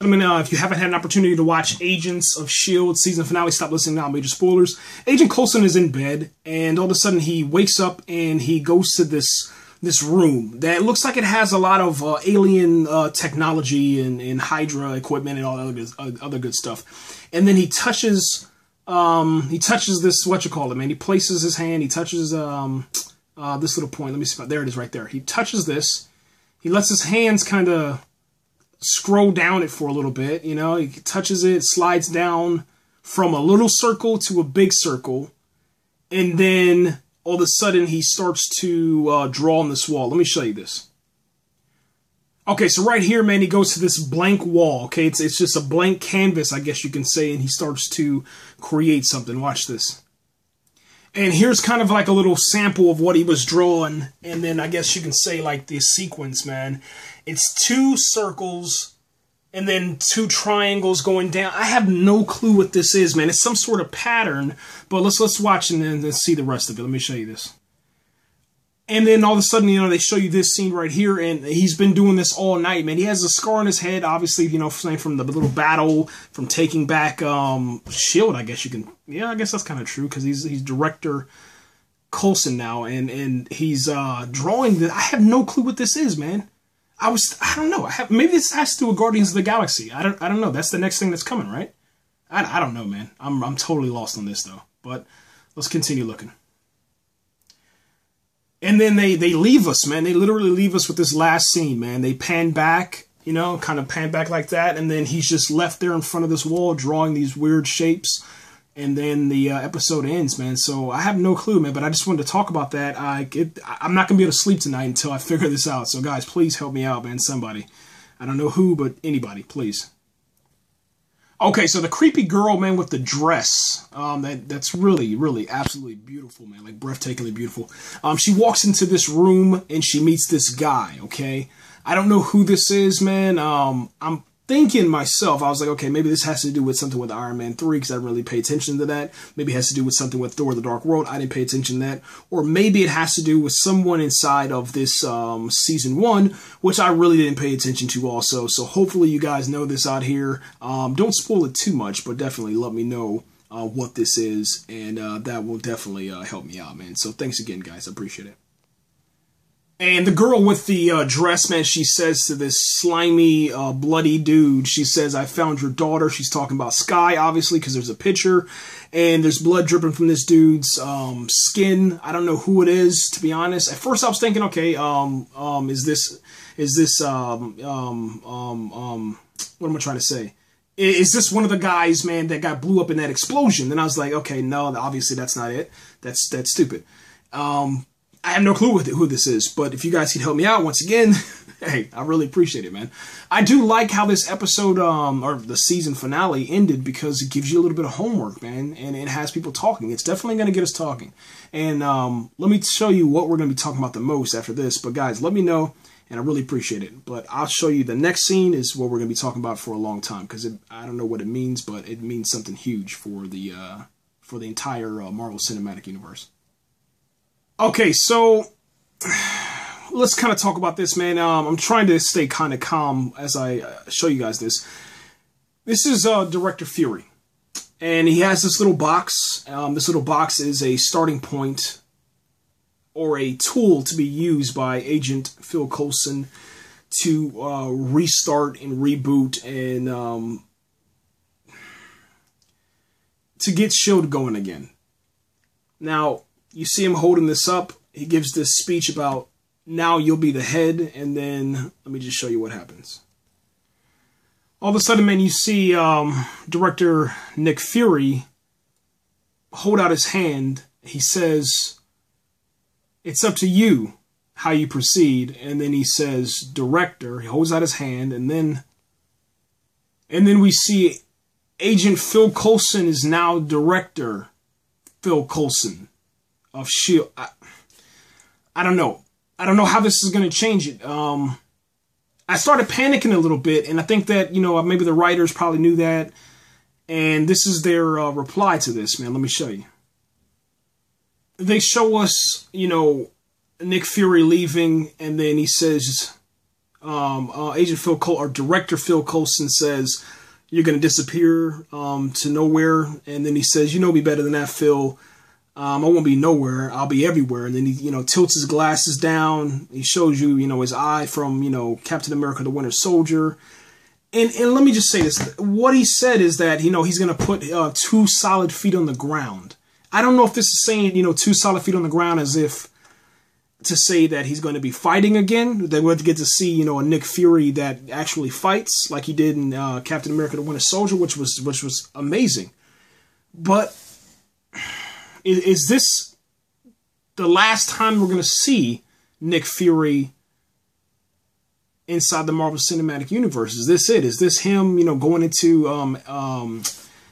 If you haven't had an opportunity to watch Agents of S.H.I.E.L.D. season finale, stop listening now, major spoilers. Agent Coulson is in bed, and all of a sudden he wakes up and he goes to this room that looks like it has a lot of alien technology and HYDRA equipment and all that other good stuff. And then he touches this, man. He places his hand, he touches this little point. Let me see, there it is right there. He touches this. He lets his hands kind of scroll down it for a little bit, you know. He touches it, slides down from a little circle to a big circle, and then all of a sudden he starts to draw on this wall. Let me show you this. Okay, so right here, man, he goes to this blank wall. Okay, it's just a blank canvas, I guess you can say, and he starts to create something. Watch this. And here's kind of like a little sample of what he was drawing, and then I guess you can say like the sequence, man. It's 2 circles and then 2 triangles going down. I have no clue what this is, man. It's some sort of pattern, but let's watch and then see the rest of it. Let me show you this. And then all of a sudden, you know, they show you this scene right here, and he's been doing this all night, man. He has a scar on his head, obviously, you know, from the little battle, from taking back S.H.I.E.L.D., I guess you can, yeah, I guess that's kind of true, because he's director Coulson now, and he's drawing this. I have no clue what this is, man. I don't know. Maybe this has to do with Guardians of the Galaxy. I don't know. That's the next thing that's coming, right? I don't know, man. I'm totally lost on this, though. But let's continue looking. And then they leave us, man. They literally leave us with this last scene, man. They pan back, you know, kind of pan back like that. And then he's just left there in front of this wall drawing these weird shapes. And then the episode ends, man. So I have no clue, man. But I just wanted to talk about that. I'm not going to be able to sleep tonight until I figure this out. So, guys, please help me out, man. Somebody. I don't know who, but anybody, please. Okay, so the creepy girl, man, with the dress, that's really, really absolutely beautiful, man, like breathtakingly beautiful. She walks into this room and she meets this guy, okay? I don't know who this is, man. I'm thinking myself, I was like, okay, maybe this has to do with something with Iron Man 3 because I didn't really pay attention to that. Maybe it has to do with something with Thor: The Dark World. I didn't pay attention to that. Or maybe it has to do with someone inside of this season 1, which I really didn't pay attention to also. So hopefully you guys know this out here. Don't spoil it too much, but definitely let me know what this is, and that will definitely help me out, man. So thanks again, guys. I appreciate it. And the girl with the dress, man, she says to this slimy, bloody dude, she says, "I found your daughter." She's talking about Skye, obviously, because there's a picture, and there's blood dripping from this dude's skin. I don't know who it is, to be honest. At first, I was thinking, okay, is this, what am I trying to say? Is this one of the guys, man, that got blew up in that explosion? Then I was like, okay, no, obviously that's not it. That's stupid. I have no clue who this is, but if you guys could help me out once again, hey, I really appreciate it, man. I do like how this episode, or the season finale ended, because it gives you a little bit of homework, man, and it has people talking. It's definitely going to get us talking. And let me show you what we're going to be talking about the most after this. But guys, let me know, and I really appreciate it. But I'll show you the next scene is what we're going to be talking about for a long time, because I don't know what it means, but it means something huge for the entire Marvel Cinematic Universe. Okay, so let's kind of talk about this, man. I'm trying to stay kind of calm as I show you guys this. This is Director Fury, and he has this little box. This little box is a starting point or a tool to be used by Agent Phil Coulson to restart and reboot and to get S.H.I.E.L.D. going again. Now, you see him holding this up. He gives this speech about, now you'll be the head, and then let me just show you what happens. All of a sudden, man, you see Director Nick Fury hold out his hand. He says, "It's up to you how you proceed." And then he says, "Director." He holds out his hand, and then we see Agent Phil Coulson is now Director Phil Coulson of S.H.I.E.L.D. I don't know. I don't know how this is going to change it. I started panicking a little bit, and I think that, you know, maybe the writers probably knew that, and this is their reply to this, man. Let me show you. They show us, you know, Nick Fury leaving, and then he says, Agent Phil Coulson, or Director Phil Coulson says, "You're going to disappear to nowhere." And then he says, "You know me better than that, Phil. I won't be nowhere. I'll be everywhere." And then he, tilts his glasses down. He shows you, his eye from, Captain America, the Winter Soldier. And let me just say this. What he said is that, he's going to put 2 solid feet on the ground. I don't know if this is saying, 2 solid feet on the ground as if to say that he's going to be fighting again. That we're going to get to see, a Nick Fury that actually fights like he did in Captain America, the Winter Soldier, which was amazing. But is this the last time we're going to see Nick Fury inside the Marvel Cinematic Universe? Is this it? Is this him, going into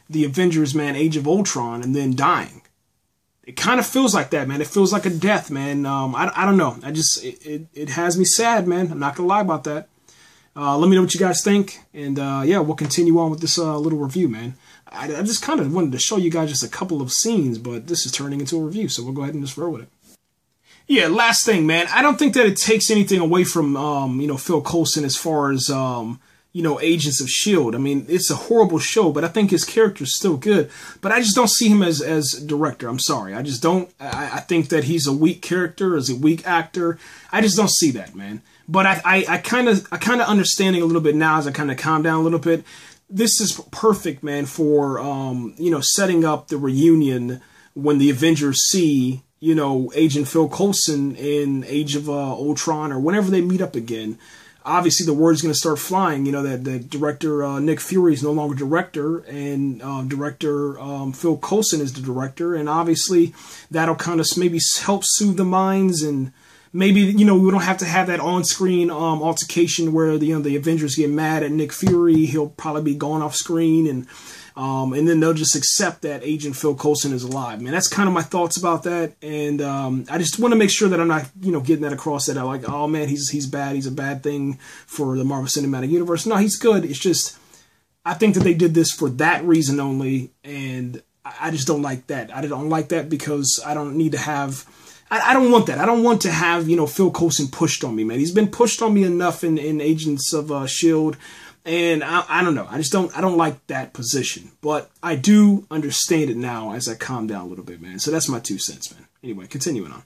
the Avengers, man, Age of Ultron, and then dying? It kind of feels like that, man. It feels like a death, man. I don't know. It has me sad, man. I'm not going to lie about that. Let me know what you guys think. And, yeah, we'll continue on with this little review, man. I just kind of wanted to show you guys just a couple of scenes, but this is turning into a review, so we'll go ahead and just roll with it. Yeah, last thing, man. I don't think that it takes anything away from, Phil Coulson as far as, Agents of S.H.I.E.L.D. I mean, it's a horrible show, but I think his character's still good. But I just don't see him as director. I'm sorry. I just don't. I think that he's a weak character, as a weak actor. I just don't see that, man. But I kind of understanding a little bit now as I kind of calm down a little bit. This is perfect, man, for, setting up the reunion when the Avengers see, Agent Phil Coulson in Age of Ultron, or whenever they meet up again. Obviously, the word's going to start flying, that the director, Nick Fury, is no longer director, and director Phil Coulson is the director. And obviously, that'll kind of maybe help soothe the minds, and maybe, we don't have to have that on-screen altercation where the Avengers get mad at Nick Fury. He'll probably be gone off screen, and then they'll just accept that Agent Phil Coulson is alive. Man, that's kind of my thoughts about that. And I just want to make sure that I'm not, getting that across that I like, oh man, he's bad. He's a bad thing for the Marvel Cinematic Universe. No, he's good. It's just, I think that they did this for that reason only, and I just don't like that. I don't like that because I don't need to have... I don't want that. I don't want to have, Phil Coulson pushed on me, man. He's been pushed on me enough in Agents of S.H.I.E.L.D., and I don't know. I don't like that position. But I do understand it now as I calm down a little bit, man. So that's my 2 cents, man. Anyway, continuing on.